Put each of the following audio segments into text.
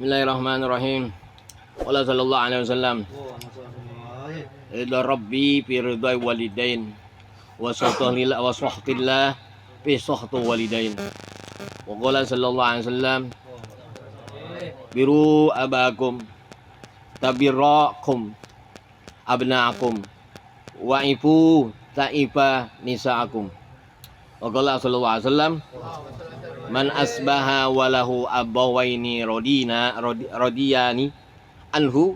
Bismillahirrahmanirrahim. Qala sallallahu alaihi wasallam, ridha rabbi fi ridha walidain wa sahtillah wa sahtillah fi sahtu walidain. Wa qala sallallahu alaihi wasallam, biru abakum tabirrakum abnaakum wa ifu taifa nisaakum. Wa qala sallallahu alaihi wasallam, man asbaha walahu abawaini radiyani anhu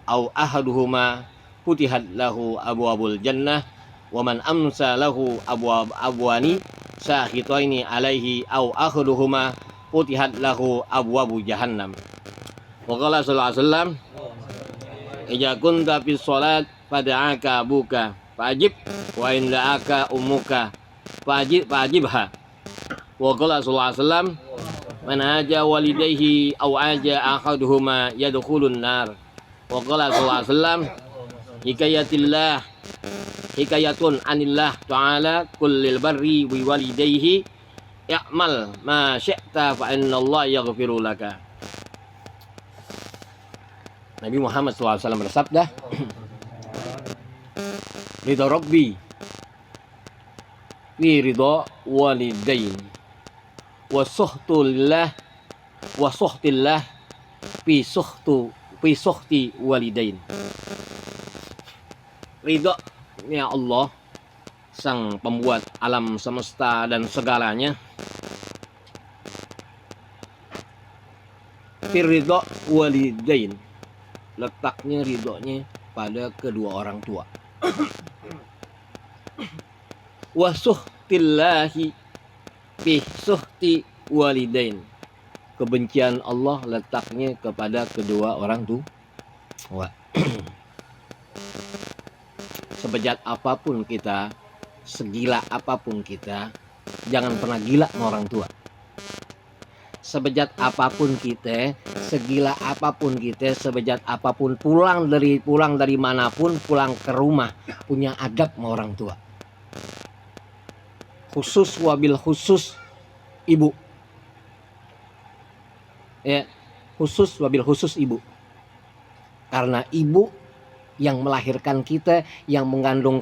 au ahaduhuma futihat lahu abwabul jannah wa man amsa lahu abwani sahitaini alaihi au ahaduhuma futihat lahu abwabu jahannam. Wa qala sallallahu alaihi wasallam, idza kunta fi shalat fad'aka abuka fajib wa in da'aka ummuka fajibha. Wa qala sallallahu alaihi wasallam, man aja walidayhi aw aja ahaduhuma yadkhulun nar. Wa qala sallallahu alaihi wasallam, hikayatun anillah ta'ala kullil barri bi walidayhi i'mal ma syi'ta fa innallaha yaghfiru laka. Nabi Muhammad SAW bersabda, ridha rabbi fi ridha walidain wa suhtillah fi suhti walidain. Ridho ya Allah, sang pembuat alam semesta dan segalanya, fi ridha walidain, letaknya ridhonya pada kedua orang tua. Wa suhtillahi fi suhti walidain, kebencian Allah letaknya kepada kedua orang tua. Sebejat apapun kita, segila apapun kita, jangan pernah gila sama orang tua. Sebejat apapun kita, segila apapun kita, sebejat apapun pulang dari manapun, pulang ke rumah punya adab sama orang tua. Khusus wabil khusus ibu, ya, khusus wabil khusus ibu, karena ibu yang melahirkan kita, yang mengandung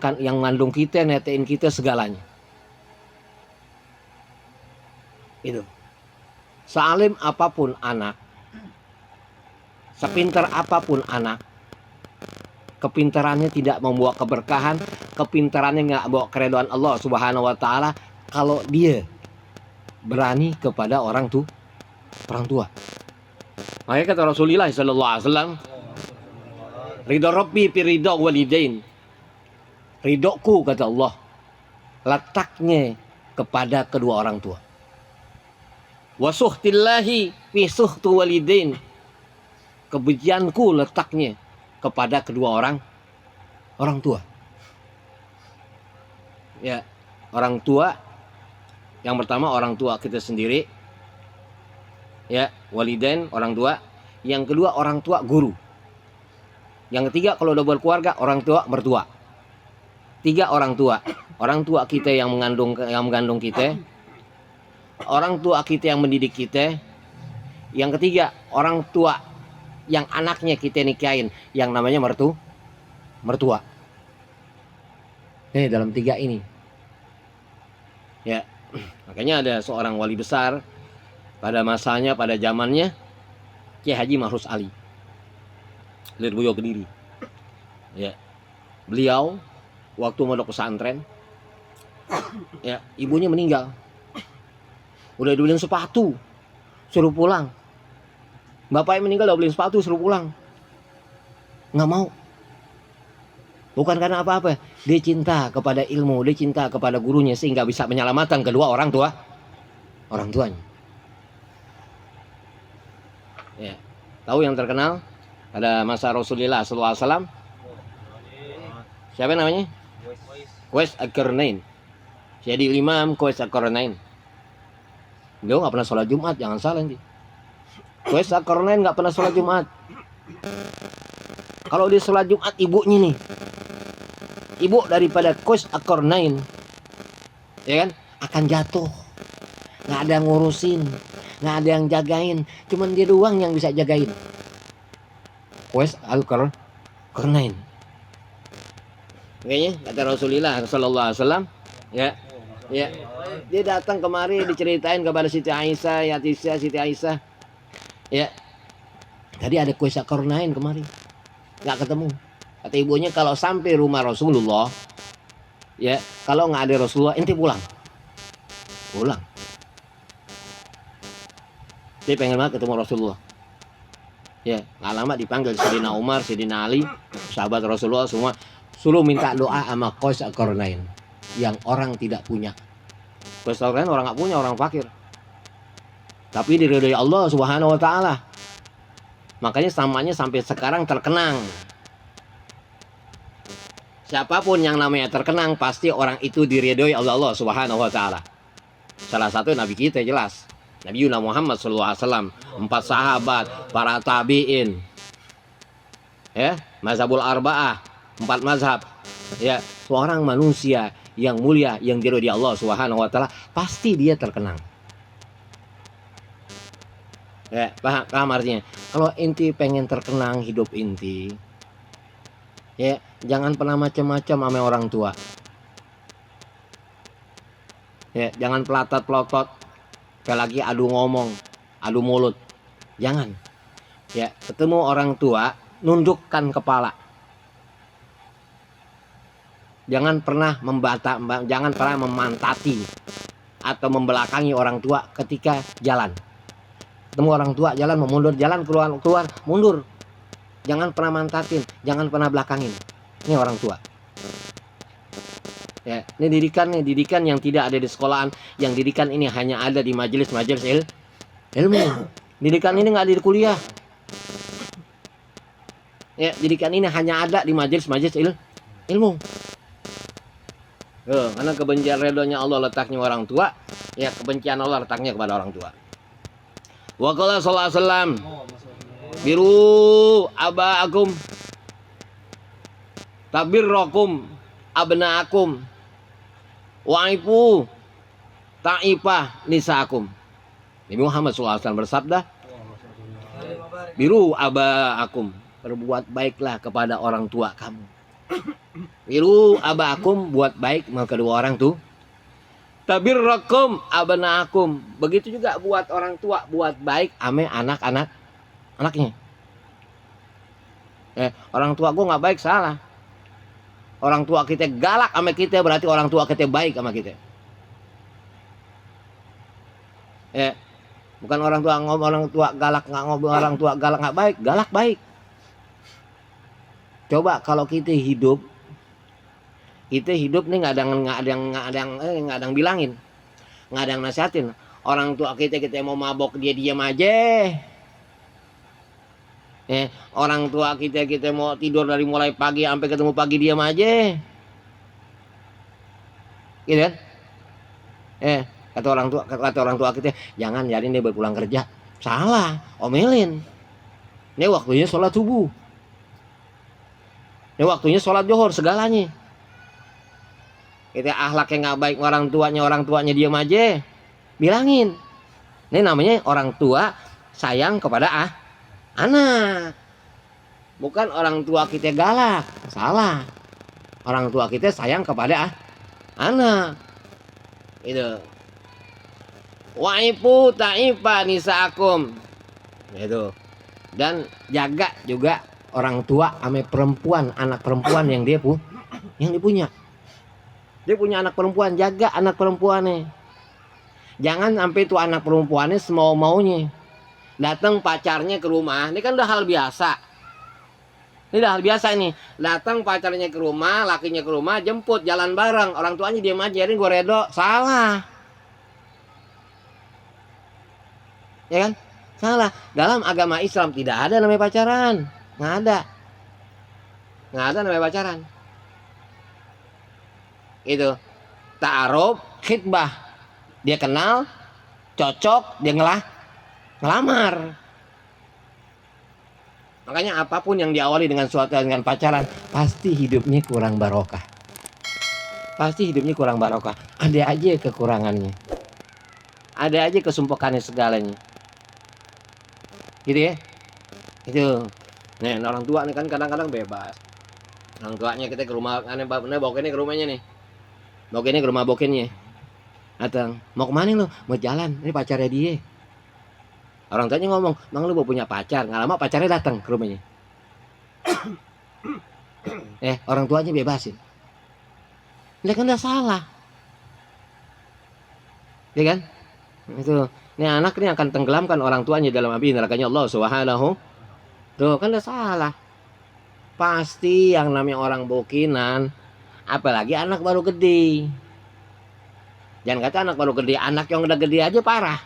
kita, netein kita segalanya. Itu. Sealim apapun anak, sepintar apapun anak, kepintarannya tidak membawa keberkahan, kepintarannya nggak bawa keridhaan Allah Subhanahu wa taala kalau dia berani kepada orang tua. Makanya kata Rasulullah sallallahu alaihi wasallam, ridha rabbi fi ridha walidain. Ridhoku, kata Allah, letaknya kepada kedua orang tua. Wa suhtillahi fi suhti walidain. Kebencianku letaknya kepada kedua orang tua. Ya, orang tua yang pertama orang tua kita sendiri. Ya, walidain orang tua. Yang kedua orang tua guru. Yang ketiga kalau udah berkeluarga orang tua mertua. 3 orang tua. Orang tua kita yang mengandung kita. Orang tua kita yang mendidik kita. Yang ketiga orang tua yang anaknya kita nikahin, yang namanya mertua. Dalam 3 ini. Ya, makanya ada seorang wali besar pada masanya, pada zamannya, Kiai Haji Mahrus Ali Lirboyo Kediri. Ya, beliau waktu mondok pesantren, ya, ibunya meninggal. Udah dibeliin sepatu, suruh pulang. Bapaknya meninggal, udah beliin sepatu, suruh pulang. Nggak mau. Bukan karena apa-apa. Dia cinta kepada ilmu, dia cinta kepada gurunya, sehingga bisa menyelamatkan kedua orang tuanya. Ya. Tahu yang terkenal pada masa Rasulullah SAW, siapa namanya? Qais Al-Qarnain. Jadi Imam Qais Al-Qarnain. Beliau nggak pernah sholat Jumat, jangan salah nanti. Qais Al-Qarnain nggak pernah sholat Jumat. Kalau dia sholat Jumat, ibunya nih, ibu daripada Qais Al-Qarnain, ya kan, akan jatuh, nggak ada ngurusin, nggak ada yang jagain, cuman dia doang yang bisa jagain. Qais al-Qarnain. Kayaknya kata Rasulullah sallallahu alaihi wasallam, ya. Dia datang kemari diceritain kepada Siti Aisyah, Siti Aisyah. Ya. Tadi ada Qais al-Qarnain kemari. Nggak ketemu. Kata ibunya kalau sampai rumah Rasulullah, ya, kalau nggak ada Rasulullah, ente pulang. Dia pengen banget ketemu Rasulullah. Ya, nggak lama dipanggil Sayyidina Umar, Sayyidina Ali, sahabat Rasulullah semua, suruh minta doa sama Qais al-Qarnain yang orang tidak punya. Qais al-Qarnain orang nggak punya, orang fakir. Tapi diridhoi Allah Subhanahu wa taala. Makanya samanya sampai sekarang terkenang. Siapapun yang namanya terkenang pasti orang itu diridhoi Allah Subhanahu wa taala. Salah satu nabi kita jelas. Nabi Muhammad SAW, 4 sahabat, para tabi'in. Ya, mazhabul arba'ah, 4 mazhab. Ya, seorang manusia yang mulia yang diridhoi Allah Subhanahu wa taala pasti dia terkenang. Ya, paham artinya? Kalau inti pengen terkenang hidup inti, ya, jangan pernah macam-macam sama orang tua. Ya, jangan pelotot, apalagi adu ngomong, adu mulut. Jangan. Ya, ketemu orang tua, nundukkan kepala. Jangan pernah jangan pernah memantati atau membelakangi orang tua ketika jalan. Ketemu orang tua jalan mau mundur, jalan keluar mundur. Jangan pernah mantatin, jangan pernah belakangin. Ini orang tua. Ya, ini didikan yang tidak ada di sekolahan, yang didikan ini hanya ada di majelis-majelis ilmu. Didikan ini nggak ada di kuliah. Ya, didikan ini hanya ada di majelis-majelis ilmu. Karena kebencian redonya Allah letaknya orang tua, ya kebencian Allah letaknya kepada orang tua. Wa qala sallallahu alaihi wasallam, biru abaakum tabirrakum abnaakum waifu ta'ifah nisaakum. Nabi Muhammad SAW bersabda, biru abaakum, berbuat baiklah kepada orang tua kamu. Biru abaakum, buat baik sama kedua orang tuh. Tabirrakum abnaakum, begitu juga buat orang tua, buat baik ame anaknya. Orang tua gua nggak baik, salah. Orang tua kita galak sama kita, berarti orang tua kita baik sama kita. Bukan orang tua galak nggak ngobrol, orang tua galak nggak baik, galak baik. Coba kalau kita hidup nih nggak ada yang bilangin, nggak ada yang nasihatin. Orang tua kita mau mabok dia diam aja. Orang tua kita mau tidur dari mulai pagi sampai ketemu pagi diam aja. Gitu kan? Kata orang tua kita, jangan biarin dia berpulang kerja. Salah, omelin. Ini waktunya sholat subuh. Ini waktunya sholat zuhur, segalanya. Kita akhlaknya nggak baik orang tuanya diam aja. Bilangin. Ini namanya orang tua sayang kepada anak. Bukan orang tua kita galak, salah. Orang tua kita sayang kepada anak. Itu. Waifu ta'ifa nisaakum. Itu. Dan jaga juga orang tua sama perempuan, anak perempuan yang dia punya. Dia punya anak perempuan, jaga anak perempuannya. Jangan sampai tuh anak perempuannya semau-maunya. Datang pacarnya ke rumah, ini kan udah hal biasa. Ini udah hal biasa nih. Datang pacarnya ke rumah, lakinya ke rumah, jemput, jalan bareng. Orang tuanya diam aja, ini gue redo. Salah. Ya kan? Salah. Dalam agama Islam tidak ada namanya pacaran. Nggak ada namanya pacaran. Itu ta'aruf, khitbah. Dia kenal, cocok, dia ngelamar. Makanya apapun yang diawali dengan dengan pacaran, pasti hidupnya kurang barokah. Ada aja kekurangannya. Ada aja kesumpekannya segalanya. Gitu ya. Itu. Nih, orang tua nih kan kadang-kadang bebas. Orang tuanya kita ke rumah, aneh bawa ini ke rumahnya nih. Bawa ini ke rumah bokennya. Datang, mau kemana lu? Mau jalan, ini pacarnya dia. Orang tuanya ngomong, "Mang lu mau punya pacar?" Nggak lama pacarnya datang ke rumahnya. Orang tuanya bebasin. Dia kan udah salah. Ya kan? Itu. Ini anak ini akan tenggelamkan orang tuanya dalam api nerakanya Allah Subhanahu. Tuh kan udah salah. Pasti yang namanya orang bokinan, apalagi anak baru gede. Jangan kata anak baru gede, anak yang udah gede aja parah.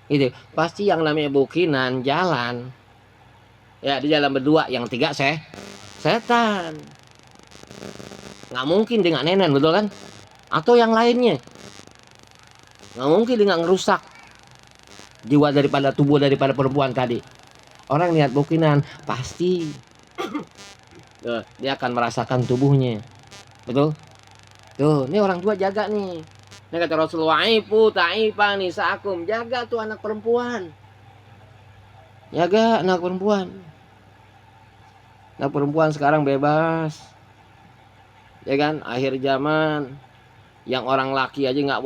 Itu pasti yang namanya bokinan jalan. Ya di jalan berdua, yang tiga setan. Nggak mungkin dia nggak nenen, betul kan? Atau yang lainnya. Nggak mungkin dia nggak ngerusak jiwa daripada tubuh daripada perempuan tadi. Orang lihat bokinan pasti dia akan merasakan tubuhnya. Betul? Tuh, ini orang tua jaga nih. Ini kata Rasulullah, "Ibu ta'ifa nisa'akum." Jaga tuh anak perempuan. Jaga anak perempuan. Anak perempuan sekarang bebas. Ya kan? Akhir zaman. Yang orang laki aja nggak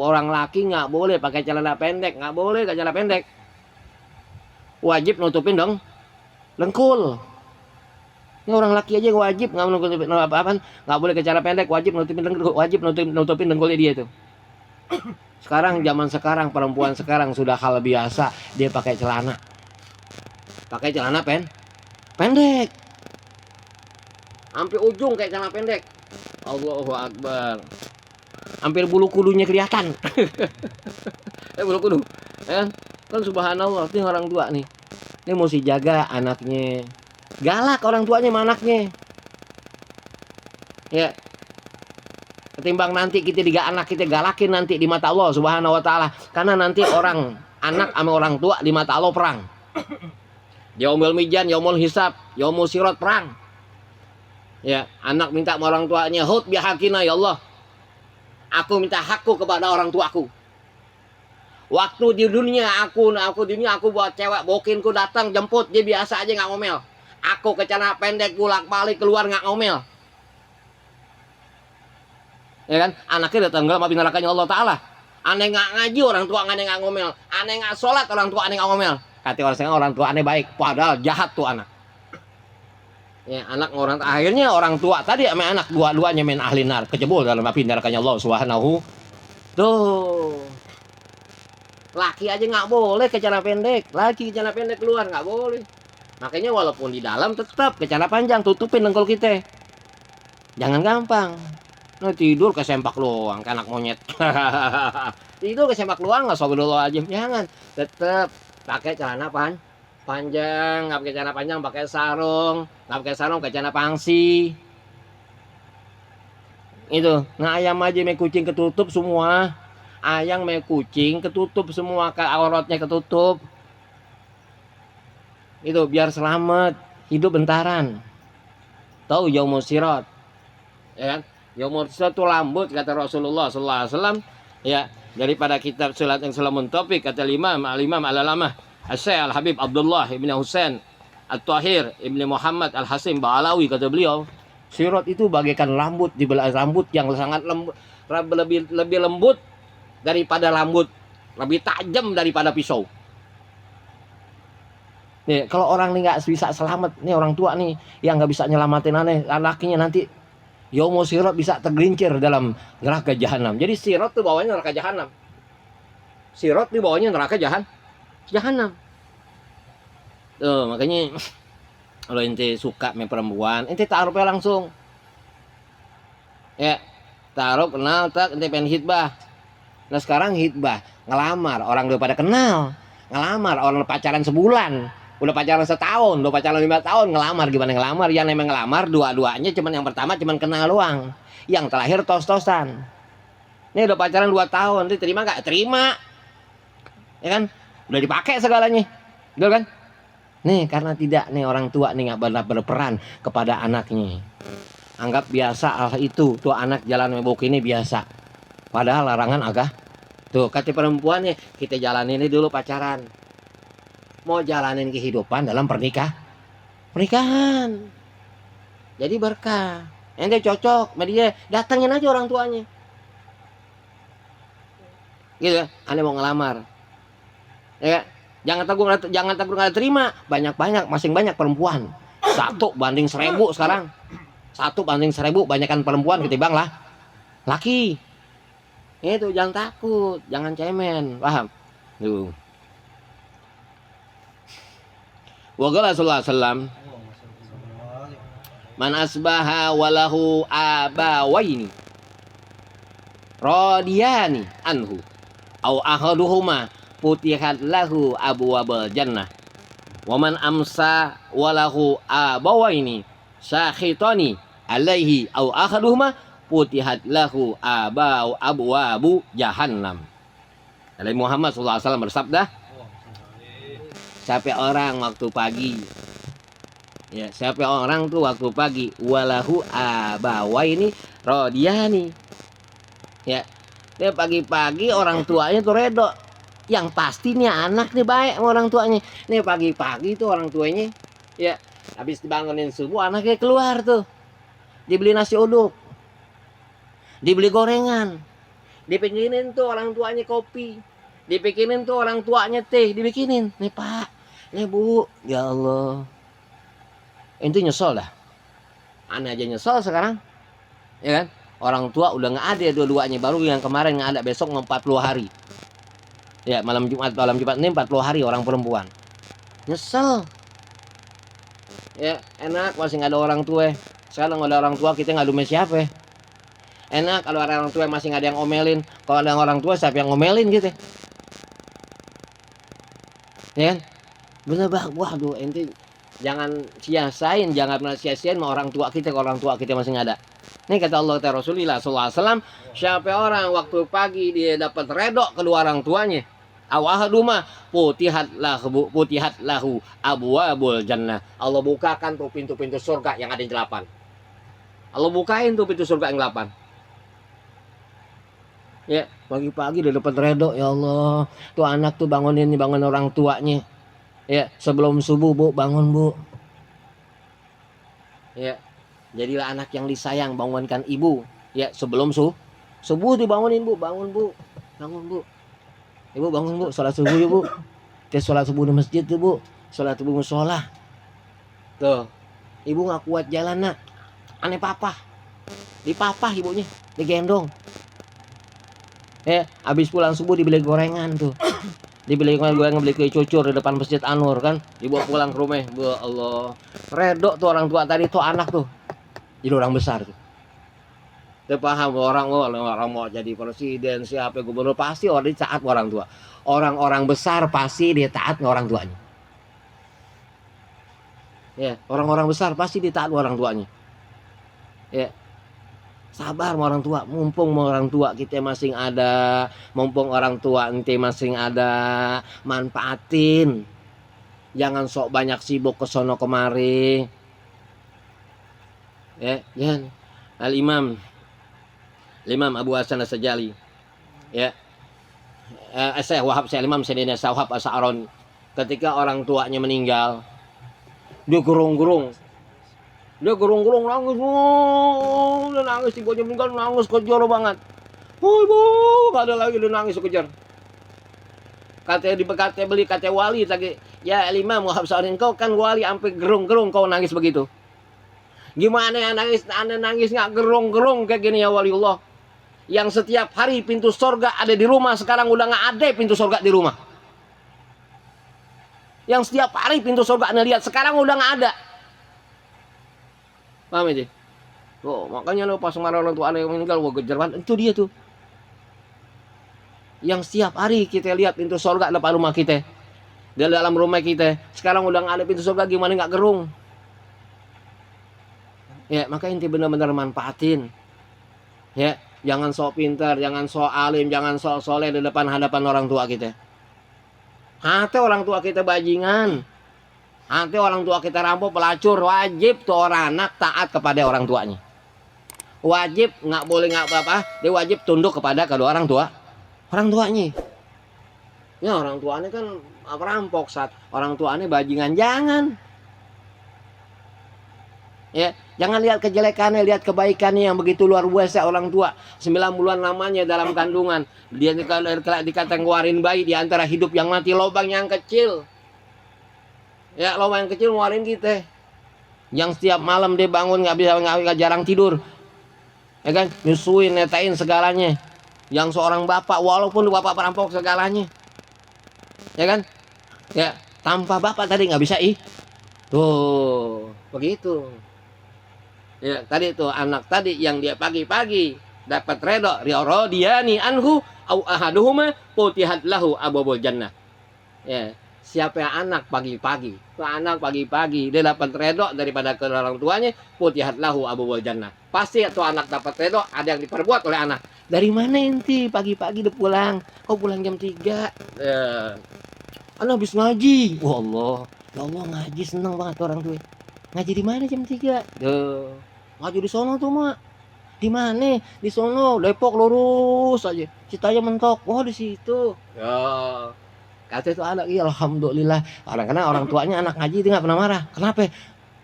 boleh pakai celana pendek, nggak boleh pakai celana pendek. Wajib nutupin dong lengkul. Ini orang laki aja wajib nggak boleh ke celana pendek, wajib nutupin dengkulnya dia itu. Sekarang zaman sekarang perempuan sekarang sudah hal biasa dia pakai celana pendek, sampai ujung kayak celana pendek. Allahu Akbar. Hampir bulu kudunya kelihatan. Bulu kudu. Kan subhanallah, ini orang tua nih. Ini mesti jaga anaknya. Galak orang tuanya sama anaknya. Ya. Ketimbang nanti kita anak kita galakin nanti di mata Allah Subhanahu wa taala. Karena nanti anak sama orang tua di mata Allah perang. Yaumul Mizan, yaumul hisab, yaumul sirat perang. Ya, anak minta sama orang tuanya, "Hud bihaqina ya Allah. Aku minta hakku kepada orang tuaku. Waktu di dunia aku buat cewek bokinku datang jemput, dia biasa aja nggak ngomel. Aku ke celana pendek bolak-balik keluar nggak ngomel." Ya kan? Anaknya datang sama nerakanya Allah Ta'ala. Aneh nggak ngaji orang tua aneh nggak ngomel. Aneh nggak sholat orang tua aneh nggak ngomel. Kata orang tua aneh baik, padahal jahat tuh anak. Ya, anak akhirnya orang tua tadi sama anak dua-duanya main ahli nar, kejebol dalam api nerakanya Allah Subhanahu. Tuh. Laki aja nggak boleh ke celana pendek, laki ke celana pendek keluar nggak boleh. Makanya walaupun di dalam tetap ke celana panjang, tutupin dengkul kita. Jangan gampang. Nah, tidur ke sempak doang, kayak anak monyet. Tidur ke sempak doang, nggak astagfirullahaladzim. Jangan, tetap pakai celana panjang, nggak pakai celana panjang, pakai sarung, nggak pakai sarung, pakai celana pangsi. Itu, nah ayam aja sama kucing ketutup semua. Ayam sama kucing ketutup semua, auratnya ketutup. Itu biar selamat, hidup bentaran. Tahu yaumul sirat. Ya kan? Yaumul sirat itu lambut kata Rasulullah sallallahu alaihi wasallam. Ya, daripada kitab Salat yang Salamun Topik kata Imam Al-Alamah Asy-Syaikh Al-Habib Abdullah Ibn Husain At-Tahir Ibn Muhammad Al-Hasim Ba'alawi kata beliau, sirat itu bagaikan rambut yang sangat lembut, lebih lembut daripada rambut, lebih tajam daripada pisau. Nih, kalau orang nih nggak bisa selamat, nih orang tua nih yang nggak bisa nyelamatin anaknya nanti yaumul sirat bisa tergelincir dalam neraka jahanam. Jadi sirat tuh bawahnya neraka jahanam. Sirat di bawahnya neraka jahanam. Tuh, makanya kalau ente suka sama perempuan, ente taruhnya langsung. Ya, taruh kenal tak ente pengen hitbah. Nah sekarang hitbah, ngelamar, orang udah pada kenal. Ngelamar, orang pacaran sebulan. Udah pacaran setahun, udah pacaran 5 tahun, ngelamar gimana ngelamar? Yang namanya ngelamar dua-duanya cuman yang pertama cuman kenal doang. Yang terakhir tos-tosan. Ini udah pacaran 2 tahun, diterima gak? Terima. Ya kan? Udah dipakai segalanya. Betul kan? Nih karena tidak nih orang tua nih nggak benar berperan kepada anaknya. Anggap biasa hal itu, tuh anak jalan mabuk ini biasa. Padahal larangan agak. Tuh kata perempuannya, kita jalan ini dulu pacaran. mau jalanin kehidupan dalam pernikahan. Jadi berkah. Ente cocok sama dia, datengin aja orang tuanya. Gitu, ane mau ngelamar. Ya, jangan takut nggak terima. Banyak masing banyak perempuan. 1:1000 sekarang. 1:1000 banyakan perempuan ketimbang lah laki. Itu jangan takut, jangan cemen, paham? Tuh. Wa qala sallallahu alaihi wasallam, man asbaha walahu abawaini radiyani anhu au ahaduhuma futihat lahu abwabul jannah wa man amsa walahu abawaini sakhitani alaihi au ahaduhuma futihat lahu abwabu jahannam. Nabi Muhammad SAW bersabda, siapa orang waktu pagi, ya siapa orang tuh waktu pagi walahu abawaini radiyani, ya dia pagi-pagi orang tuanya tuh redo, yang pasti nih anak nih baik sama orang tuanya. Nih pagi-pagi tuh orang tuanya, ya habis dibangunin subuh anaknya keluar tuh, dibeli nasi uduk, dibeli gorengan, dibikinin tuh orang tuanya kopi, dibikinin tuh orang tuanya teh, dibikinin. Nih Pak, nih Bu, ya Allah, itu nyesel dah. Aneh aja nyesel sekarang, ya kan? Orang tua udah nggak ada dua-duanya, baru yang kemarin nggak ada, besok 40 hari. Ya malam Jumat ini 40 hari orang perempuan. Nyesel. Ya enak masih nggak ada orang tua. Sekarang nggak ada orang tua kita ngadu sama siapa? Enak kalau ada orang tua masih nggak ada yang ngomelin. Kalau ada orang tua siapa yang ngomelin gitu? Ya kan? Bener bah, waduh ente jangan sia-siain, jangan pernah sia-siain sama orang tua kita kalau orang tua kita masih nggak ada. Ini kata Allah ta Rasulullah SAW, siapa orang waktu pagi dia dapat redok kedua orang tuanya, awahaduma putihat lahu abwabul jannah. Allah bukakan tuh pintu-pintu surga yang ada yang 8. Allah bukain tuh pintu surga yang 8. Ya, pagi-pagi dia dapat redok, ya Allah. Tuh anak tuh bangun orang tuanya. Ya, sebelum subuh Bu, bangun Bu. Ya, jadilah anak yang disayang, bangunkan ibu. Ya, sebelum subuh dibangunin Bu, bangun Bu. Bangun Bu. Ibu bangun Bu, sholat subuh ya Bu. Kita sholat subuh di masjid tuh Bu. Sholat subuh musola. Tuh, ibu nggak kuat jalan nak. Aneh papa. Dipapah ibunya, digendong. Habis pulang subuh dibeli gorengan tuh. Dibeli gorengan, beli kue cucur di depan Masjid Anur kan. Dibawa pulang ke rumah. Ya Allah. Redok tuh orang tua tadi tuh anak tuh. Jadi orang besar tuh. Dia paham orang mau jadi presiden, siapa gubernur, pasti orang taat orang tua. Orang-orang besar pasti dia taat orang tuanya. Ya, orang-orang besar pasti dia taat orang tuanya. Ya. Sabar sama orang tua, mumpung orang tua kita masih ada, mumpung orang tua ente masih ada, manfaatin. Jangan sok banyak sibuk ke sono kemari. Ya, jangan. Al-Imam Abu Hasan As-Sajali. Ya. Saya Wahab Imam Sayyidina Wahab As-Sa'roni. Ketika orang tuanya meninggal, dia gerung-gerung. Dia gerung-gerung nangis, dia nangis, ibunya meninggal nangis kejar banget. Oh ibu, gak ada lagi, dia nangis kejar. Katanya beli kata wali tadi, ya Imam Wahab Sa'rin, kau kan wali sampai gerung-gerung kau nangis begitu. Gimana ya nangis nggak gerung-gerung kayak gini ya waliullah. Yang setiap hari pintu surga ada di rumah, sekarang udah nggak ada pintu surga di rumah. Yang setiap hari pintu surga anda lihat, sekarang udah nggak ada. Paham aja? Oh, makanya lo pas marah orang tua yang meninggal, gua kejar banget. Itu dia tuh. Yang setiap hari kita lihat pintu surga depan rumah kita. Di dalam rumah kita. Sekarang udah nggak ada pintu surga, gimana nggak gerung? Ya, maka inti benar-benar manfaatin. Ya, jangan sok pintar, jangan sok alim, jangan sok soleh di depan hadapan orang tua kita. Hati orang tua kita bajingan. Nanti orang tua kita rampok, pelacur, wajib tuh orang anak taat kepada orang tuanya. Wajib, nggak boleh nggak apa-apa, dia wajib tunduk kepada kedua orang tuanya. Ya orang tuanya kan perampok saat orang tuanya bajingan, jangan. Ya, jangan lihat kejelekannya, lihat kebaikannya yang begitu luar biasa orang tua. 9 bulan lamanya dalam kandungan. Dia dikata ngeluarin bayi di antara hidup yang mati, lubang yang kecil. Ya, lubang yang kecil ngeluarin kita. Yang setiap malam dia bangun nggak jarang tidur. Ya kan, nyusuin, netain segalanya. Yang seorang bapak walaupun bapak perampok segalanya. Ya kan? Ya, tanpa bapak tadi nggak bisa tuh, begitu. Ya, tadi tuh anak tadi yang dia pagi-pagi dapat redho riyadiyani anhu au ahaduhuma putihat lahu abwabul jannah. Ya, siapa yang anak pagi-pagi? Tuh anak pagi-pagi dia dapat redho daripada ke orang tuanya, putihat lahu abwabul jannah. Pasti tuh anak dapat redho, ada yang diperbuat oleh anak. Dari mana inti pagi-pagi udah pulang? Kau pulang jam 3. Ya. Anak habis ngaji. Wah Allah, ya Allah ngaji seneng banget orang tua. Ngaji di mana jam 3? Duh. Ngaji di sono tuh, Mak. Di mana? Di sono, Depok lurus aja. Citaya mentok. Oh, di situ. Ya. Kata itu anak, iya alhamdulillah. Kadang-kadang orang tuanya anak ngaji dia nggak pernah marah. Kenapa?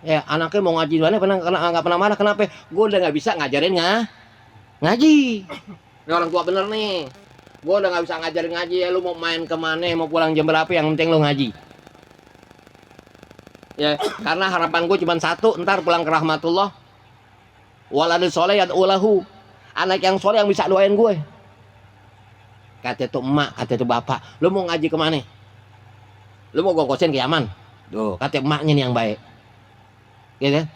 Ya, anaknya mau ngaji di mana nggak pernah marah. Kenapa? Gue udah nggak bisa ngajarin ngaji. Ini orang tua bener nih. Gue udah nggak bisa ngajarin ngaji ya. Lu mau main kemana? Mau pulang jam berapa? Yang penting lu ngaji. Ya, karena harapan gue cuma satu, ntar pulang ke rahmatullah. Waladul soleh yad'ulahu. Anak yang soleh yang bisa doain gue. Kata itu emak, kata itu bapak, lu mau ngaji kemana? Lu mau ngongkosin ke Yaman? Tuh, kata emaknya nih yang baik. Gitu.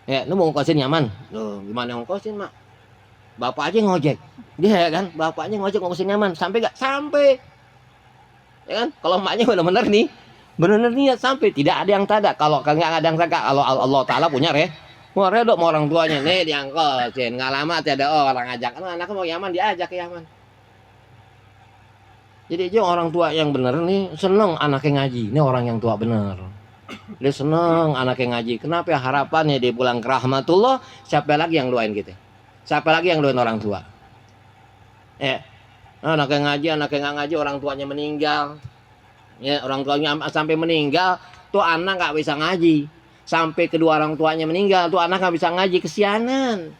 Ya, lu mau ngongkosin Yaman? Tuh, gimana ngongkosin, Mak? Bapak aja ngojek. Dia kan, bapaknya ngojek ngongkosin Yaman. Sampai gak? Sampai. Ya kan? Kalau emaknya benar-benar nih, benar-benar niat sampai, tidak ada yang tada. Kalau nggak ada yang tada, kalau Allah Ta'ala punya mau redok mau orang tuanya nih diangkotin, nggak lama tiada orang ajak, anaknya mau Yaman diajak ke Yaman. Jadi aja orang tua yang bener nih seneng anaknya ngaji, ini orang yang tua bener, dia seneng anaknya ngaji. Kenapa? Harapannya dia pulang ke rahmatullah. Siapa lagi yang doain gitu? Siapa lagi yang doain orang tua? Anaknya ngaji, anaknya nggak ngaji, orang tuanya meninggal. Ya, orang tuanya sampai meninggal tuh anak nggak bisa ngaji. Sampai kedua orang tuanya meninggal tuh anak nggak bisa ngaji, kesianan.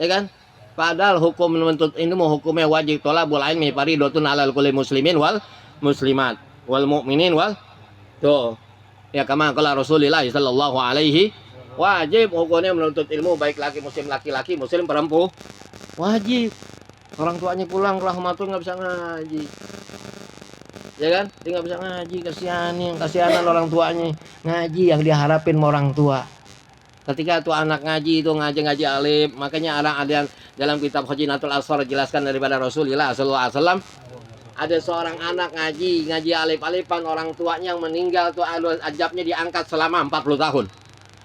Ya kan? Padahal hukum menuntut ini mau hukumnya wajib tolabul ilmi faridotun alal kulli muslimin wal muslimat wal mu'minin wal tuh. Ya kama qala Rasulullah sallallahu alaihi, wajib hukumnya menuntut ilmu baik laki-laki muslim perempuan. Wajib. Orang tuanya pulang ke rahmatullah nggak bisa ngaji. Ya kan, dia nggak bisa ngaji, kasihanan orang tuanya ngaji yang diharapin sama orang tua. Ketika tuh anak ngaji itu ngaji alif, makanya ada dalam kitab Khazinatul Asrar jelaskan daripada Rasulullah sallallahu alaihi wasallam, ada seorang anak ngaji alif-alifan, orang tuanya yang meninggal tuh ajabnya diangkat selama 40 tahun.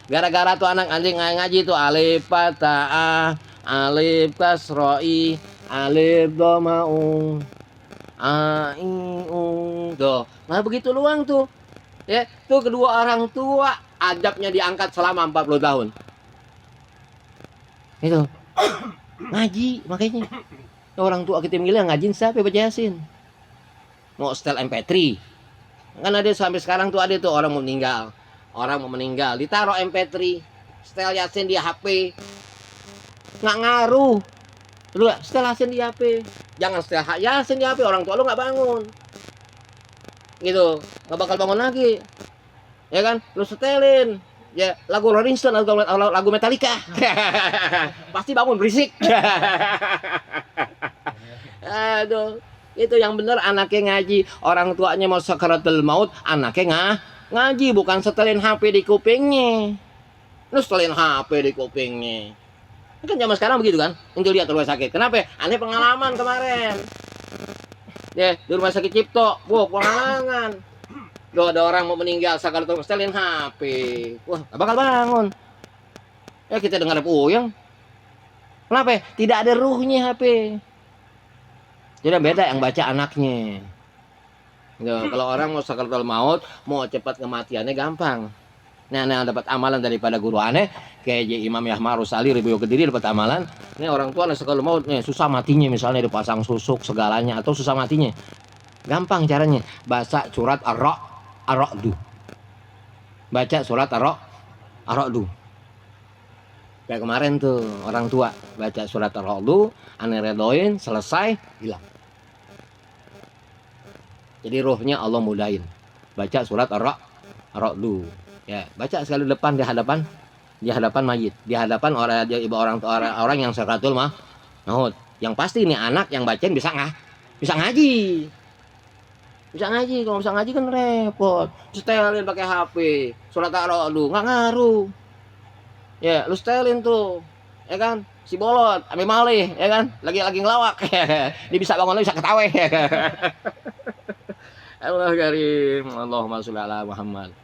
Gara-gara tuh anak ngaji tuh alif fata'ah, alif kasroi, alif dhama'u. Tuh, nah begitu luang tuh. Ya, tuh kedua orang tua adabnya diangkat selama 40 tahun. Itu. Ngaji makanya. Orang tua kita milih ngajiin siapa baca Yasin. Mau setel MP3. Kan ada sampai sekarang tuh ada tuh orang mau meninggal. Orang mau meninggal, ditaruh MP3, setel Yasin di HP. Nggak ngaruh. Lu setel Yasin di HP. Jangan setel Yasin di HP, orang tua lu nggak bangun. Gitu, nggak bakal bangun lagi. Ya kan? Lu setelin ya lagu Rolling Stone, lagu Metallica. Pasti bangun berisik. Aduh, itu yang bener anaknya ngaji. Orang tuanya mau sakaratul maut, anaknya ngaji, bukan setelin HP di kupingnya. Lu setelin HP di kupingnya. Kan zaman sekarang begitu kan? Untuk lihat rumah sakit. Kenapa? Aneh pengalaman kemarin. Ya, di rumah sakit Cipto. Wah, pengalaman. Loh, ada orang mau meninggal, sakaratul setelin HP. Wah, gak bakal bangun. Ya, kita dengar puyeng. Kenapa? Tidak ada ruhnya HP. Jadi beda yang baca anaknya. Ya, kalau orang mau sakaratul maut, mau cepat kematiannya gampang. Nah, dapat amalan daripada guru aneh kayak Imam Yahmar Rusali Ribuyo Kediri dapat amalan. Ini orang tua sakaratul maut nih susah matinya, misalnya dipasang susuk segalanya atau susah matinya. Gampang caranya. Baca surat Ar-Ra'du. Baca surat Ar-Ra'du. Kayak kemarin tuh orang tua baca surat Ar-Ra'du, ane redoin, selesai, hilang. Jadi rohnya Allah mudahin. Baca surat Ar-Ra'du. Ya, baca sekali depan di hadapan mayit, di hadapan orang yang sakaratul maut. Yang pasti ini anak yang bacain bisa ngaji. Bisa ngaji, kalau bisa ngaji kan repot. Setelin pakai HP, surat Ar-Ra'du nggak ngaruh. Ya, lu setelin tuh. Ya kan? Si bolot, ame malih, ya kan? Lagi ngelawak. Dia bisa bangun, bisa ketawa. Allah karim. Allahumma sholli ala Muhammad.